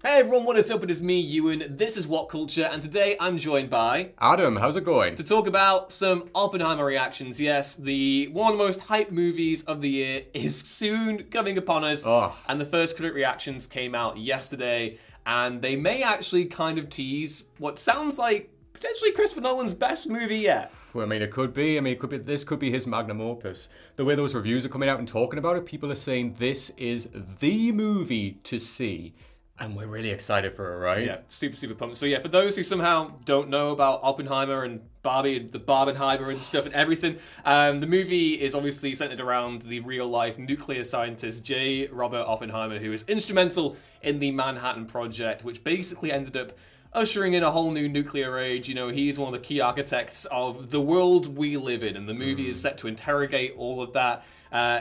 Hey everyone, what is up? It is me, Ewan. This is What Culture, and today I'm joined by Adam. How's it going? to talk about some Oppenheimer reactions. Yes, the one of the most hyped movies of the year is soon coming upon us, Oh. and the first critic reactions came out yesterday, and they may actually kind of tease what sounds like potentially Christopher Nolan's best movie yet. Well, I mean, it could be. This could be his magnum opus. The way those reviews are coming out and talking about it, people are saying this is the movie to see. And we're really excited for it, right? Yeah, super pumped. So yeah, for those who somehow don't know about Oppenheimer and Barbie and the Barbenheimer and stuff and everything, the movie is obviously centered around the real-life nuclear scientist J. Robert Oppenheimer, who is instrumental in the Manhattan Project, which basically ended up ushering in a whole new nuclear age. You know, he's one of the key architects of the world we live in, and the movie is set to interrogate all of that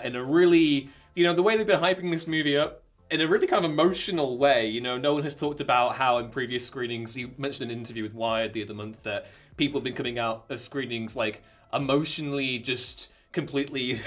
in a really, you know, the way they've been hyping this movie up, in a really kind of emotional way. You know, Nolan has talked about how in previous screenings, he mentioned in an interview with Wired the other month that people have been coming out of screenings like emotionally just completely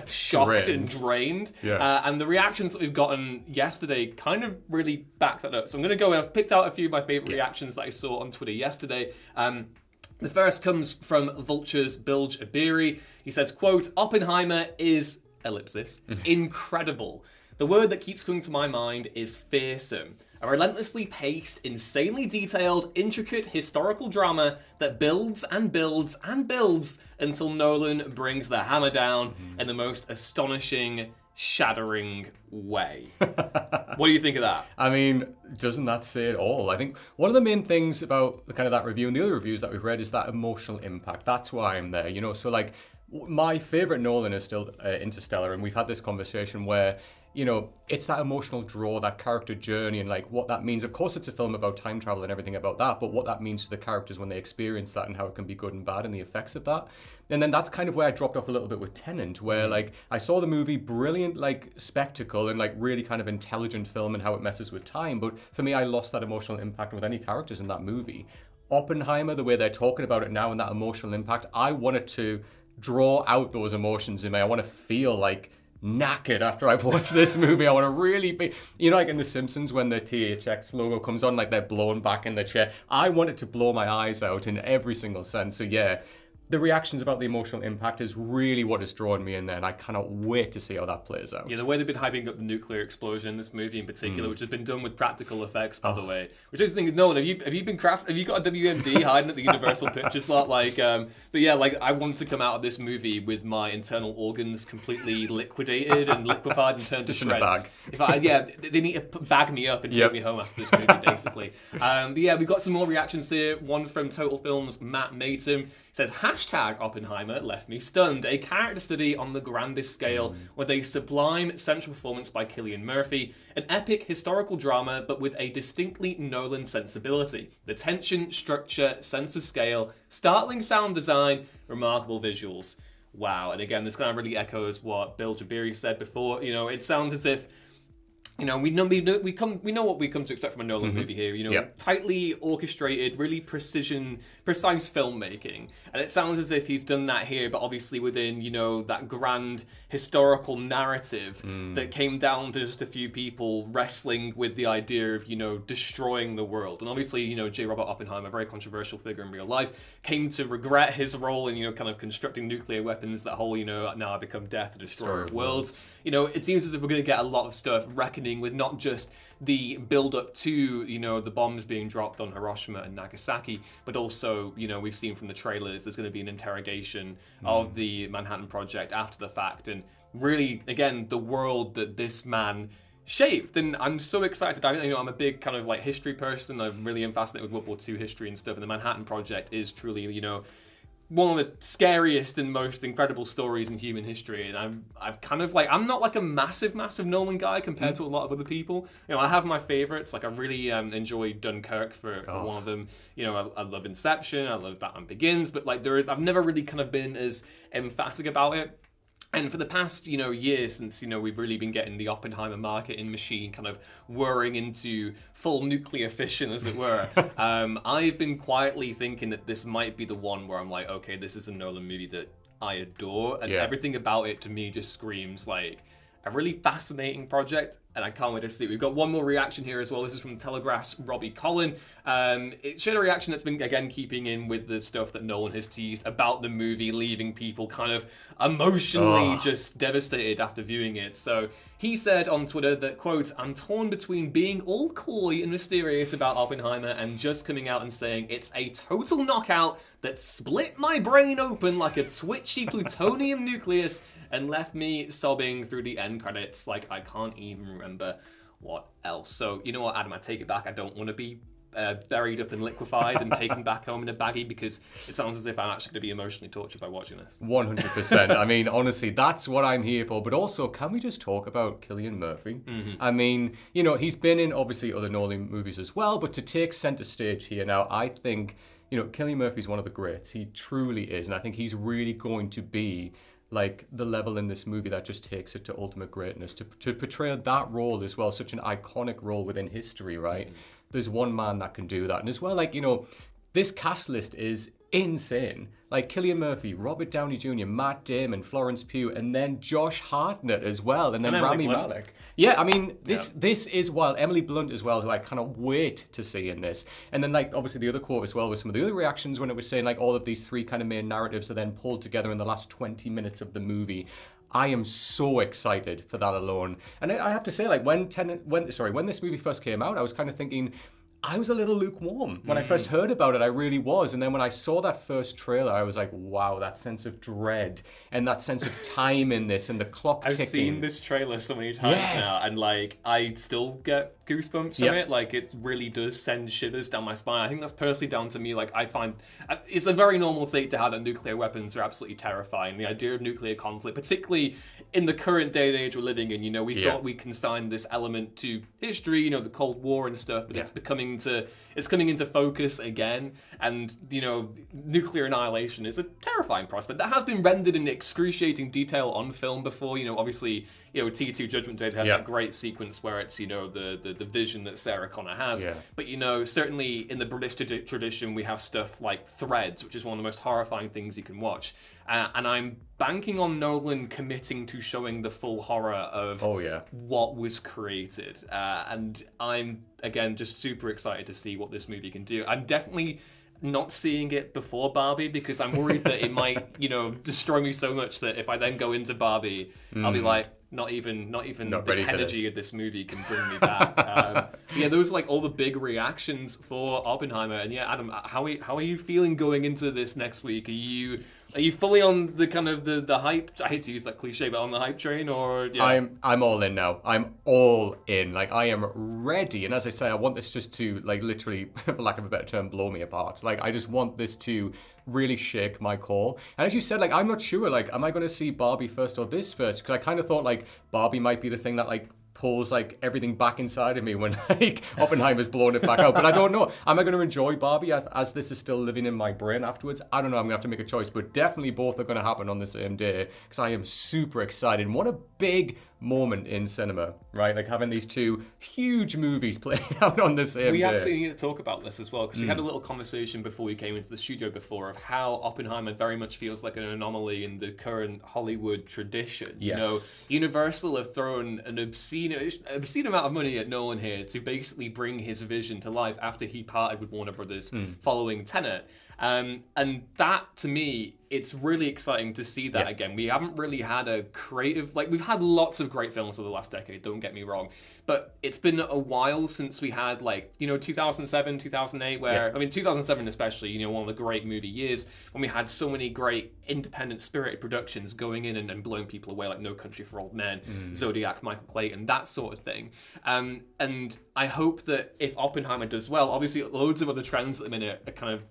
shocked and drained. Yeah. And the reactions that we've gotten yesterday kind of really back that up. So I'm going to go and I've picked out a few of my favorite reactions that I saw on Twitter yesterday. The first comes from Vulture's Bilge Abiri. He says, quote, "Oppenheimer is, ellipsis, incredible. The word that keeps coming to my mind is fearsome. A relentlessly paced, insanely detailed, intricate historical drama that builds and builds and builds until Nolan brings the hammer down in the most astonishing, shattering way." What do you think of that? I mean, doesn't that say it all? I think one of the main things about the kind of that review and the other reviews that we've read is that emotional impact. That's why I'm there, you know? So like, my favorite Nolan is still Interstellar, and we've had this conversation where, you know, it's that emotional draw, that character journey, and like what that means. Of course, it's a film about time travel and everything about that, but what that means to the characters when they experience that and how it can be good and bad and the effects of that. And then that's kind of where I dropped off a little bit with Tenet, where like I saw the movie, brilliant like spectacle and like really kind of intelligent film and how it messes with time. But for me, I lost that emotional impact with any characters in that movie. Oppenheimer, the way they're talking about it now and that emotional impact, I wanted to draw out those emotions in me. I want to feel like knackered after I've watched this movie. I want to really be, you know, like in The Simpsons when the THX logo comes on, like they're blown back in the chair. I want it to blow my eyes out in every single sense. So yeah, the reactions about the emotional impact is really what has drawn me in there, and I cannot wait to see how that plays out. Yeah, the way they've been hyping up the nuclear explosion in this movie in particular, which has been done with practical effects, by the way. Which I was thinking, Nolan, have you got a WMD hiding at the Universal Pictures lot? Like, but yeah, like I want to come out of this movie with my internal organs completely liquidated and liquefied and turned to Just in a shreds. bag. If I, yeah, they need to bag me up and take me home after this movie, basically. But yeah, we've got some more reactions here. One from Total Films, Matt Matum. Says, hashtag Oppenheimer left me stunned. A character study on the grandest scale with a sublime central performance by Cillian Murphy. An epic historical drama, but with a distinctly Nolan sensibility. The tension, structure, sense of scale, startling sound design, remarkable visuals. Wow. And again, this kind of really echoes what Bill Jabiri said before. You know, it sounds as if, you know, we know what we come to expect from a Nolan movie here. You know, tightly orchestrated, really precise filmmaking, and it sounds as if he's done that here, but obviously within, you know, that grand historical narrative that came down to just a few people wrestling with the idea of, you know, destroying the world. And obviously, you know, J. Robert Oppenheimer, a very controversial figure in real life, came to regret his role in, you know, kind of constructing nuclear weapons. That whole, you know, now I become death, the destroyer of worlds. You know, it seems as if we're going to get a lot of stuff reckoning with not just the build-up to, you know, the bombs being dropped on Hiroshima and Nagasaki, but also, you know, we've seen from the trailers there's going to be an interrogation of the Manhattan Project after the fact, and really, again, the world that this man shaped. And I'm so excited. You know, I'm a big kind of like history person. I really am fascinated with World War II history and stuff, and the Manhattan Project is truly, you know, one of the scariest and most incredible stories in human history. And I've kind of like, I'm not like a massive Nolan guy compared to a lot of other people. You know, I have my favorites. Like I really enjoy Dunkirk for one of them. You know, I love Inception. I love Batman Begins. But like I've never really kind of been as emphatic about it. And for the past, you know, year since, you know, we've really been getting the Oppenheimer market in machine kind of whirring into full nuclear fission, as it were, I've been quietly thinking that this might be the one where I'm like, okay, this is a Nolan movie that I adore, and everything about it to me just screams like a really fascinating project, and I can't wait to see it. We've got one more reaction here as well. This is from Telegraph's Robbie Collin. It shared a reaction that's been, again, keeping in with the stuff that Nolan has teased about the movie, leaving people kind of emotionally just devastated after viewing it. So he said on Twitter that, quote, "I'm torn between being all coy and mysterious about Oppenheimer and just coming out and saying it's a total knockout that split my brain open like a twitchy plutonium nucleus and left me sobbing through the end credits like I can't even remember what else." So, you know what, Adam, I take it back. I don't want to be buried up and liquefied and taken back home in a baggie, because it sounds as if I'm actually going to be emotionally tortured by watching this. 100%. I mean, honestly, that's what I'm here for. But also, can we just talk about Cillian Murphy? I mean, you know, he's been in, obviously, other Nolan movies as well, but to take center stage here now, I think, you know, Cillian Murphy's one of the greats. He truly is. And I think he's really going to be like the level in this movie that just takes it to ultimate greatness. To portray that role as well, such an iconic role within history, right? There's one man that can do that. And as well, like, you know, this cast list is insane. Like Cillian Murphy, Robert Downey Jr., Matt Damon, Florence Pugh, and then Josh Hartnett as well, and then Rami Malek. Yeah, I mean, this is wild. Emily Blunt as well, who I cannot wait to see in this. And then, like, obviously the other quote as well was some of the other reactions when it was saying, like, all of these three kind of main narratives are then pulled together in the last 20 minutes of the movie. I am so excited for that alone. And I have to say, like, when this movie first came out, I was kind of thinking, I was a little lukewarm. When I first heard about it, I really was. And then when I saw that first trailer, I was like, wow, that sense of dread and that sense of time in this and the clock ticking. I've seen this trailer so many times now, and like, I still get goosebumps from it. Like, it really does send shivers down my spine. I think that's personally down to me. Like, I find it's a very normal take to have that nuclear weapons are absolutely terrifying. The idea of nuclear conflict, particularly in the current day and age we're living in, you know, we thought we consigned this element to history, you know, the Cold War and stuff, but it's coming into focus again. And, you know, nuclear annihilation is a terrifying prospect that has been rendered in excruciating detail on film before. You know, obviously, you know, T2 Judgment Day had that great sequence where it's, you know, the vision that Sarah Connor has. But, you know, certainly in the British tradition, we have stuff like Threads, which is one of the most horrifying things you can watch. And I'm banking on Nolan committing to showing the full horror of what was created. And I'm, again, just super excited to see what this movie can do. I'm definitely not seeing it before Barbie, because I'm worried that it might, you know, destroy me so much that if I then go into Barbie, I'll be like, not even the energy of this movie can bring me back. Those are like all the big reactions for Oppenheimer. And yeah, Adam, how are you feeling going into this next week? Are you fully on the kind of the hype? I hate to use that cliche, but on the hype train, or I'm all in now. I'm all in. Like, I am ready. And as I say, I want this just to, like, literally, for lack of a better term, blow me apart. Like, I just want this to really shake my core. And as you said, like, I'm not sure, like, am I going to see Barbie first or this first? Because I kind of thought, like, Barbie might be the thing that, like, pulls like everything back inside of me when like Oppenheimer's blowing it back out. But I don't know. Am I going to enjoy Barbie as this is still living in my brain afterwards? I don't know. I'm going to have to make a choice. But definitely both are going to happen on the same day, because I am super excited. And what a big moment in cinema, right? Like having these two huge movies playing out on the same day. We absolutely need to talk about this as well, because we had a little conversation before we came into the studio before of how Oppenheimer very much feels like an anomaly in the current Hollywood tradition. Yes. You know, Universal have thrown an obscene amount of money at Nolan here to basically bring his vision to life after he parted with Warner Brothers following Tenet. And that, to me, it's really exciting to see that again. We haven't really had a creative, like, we've had lots of great films over the last decade, don't get me wrong, but it's been a while since we had, like, you know, 2007, 2008, where, I mean, 2007 especially, you know, one of the great movie years, when we had so many great independent spirited productions going in and blowing people away, like No Country for Old Men, Zodiac, Michael Clayton, that sort of thing. And I hope that if Oppenheimer does well, obviously loads of other trends at the minute are kind of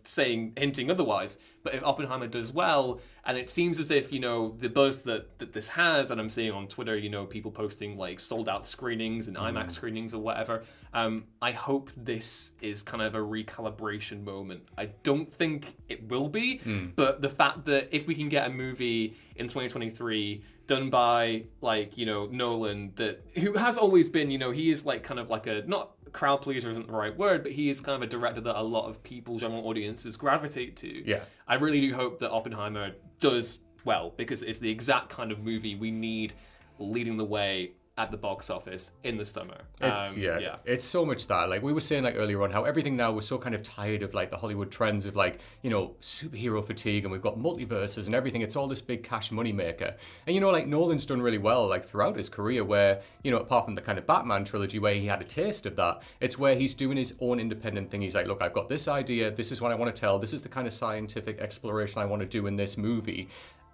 hinting otherwise, but if Oppenheimer does well, and it seems as if, you know, the buzz that this has, and I'm seeing on Twitter, you know, people posting like sold out screenings and IMAX screenings or whatever, I hope this is kind of a recalibration moment. I don't think it will be, but the fact that if we can get a movie in 2023 done by, like, you know, Nolan, who has always been, you know, he is like kind of like a, not crowd pleaser isn't the right word, but he is kind of a director that a lot of people, general audiences, gravitate to. Yeah. I really do hope that Oppenheimer does well, because it's the exact kind of movie we need leading the way at the box office in the summer. It's so much that. Like we were saying like earlier on, how everything now we're so kind of tired of like the Hollywood trends of like, you know, superhero fatigue, and we've got multiverses and everything. It's all this big cash money maker. And you know, like Nolan's done really well like throughout his career where, you know, apart from the kind of Batman trilogy where he had a taste of that, it's where he's doing his own independent thing. He's like, look, I've got this idea, this is what I want to tell, this is the kind of scientific exploration I want to do in this movie.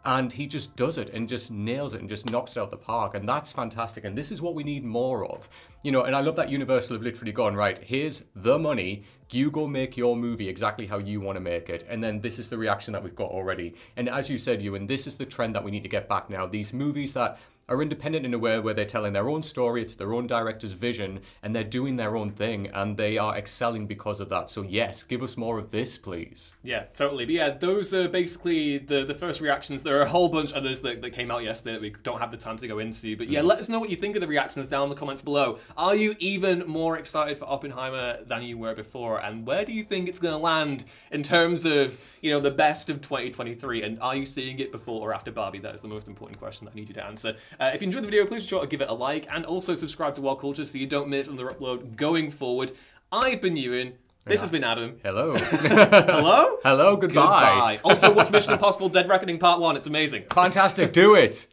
And he just does it and just nails it and just knocks it out the park. And that's fantastic. And this is what we need more of. You know, and I love that Universal have literally gone, right, here's the money. You go make your movie exactly how you want to make it. And then this is the reaction that we've got already. And as you said, Ewan, this is the trend that we need to get back now. These movies that are independent in a way where they're telling their own story, it's their own director's vision, and they're doing their own thing, and they are excelling because of that. So yes, give us more of this, please. Yeah, totally. But yeah, those are basically the first reactions. There are a whole bunch of others that came out yesterday that we don't have the time to go into. But yeah, let us know what you think of the reactions down in the comments below. Are you even more excited for Oppenheimer than you were before? And where do you think it's going to land in terms of, you know, the best of 2023? And are you seeing it before or after Barbie? That is the most important question that I need you to answer. If you enjoyed the video, please be sure to give it a like and also subscribe to Wild Culture so you don't miss another upload going forward. I've been Ewan. This has been Adam. Hello. Hello? Hello, goodbye. Also, watch Mission Impossible Dead Reckoning Part 1. It's amazing. Fantastic. Do it.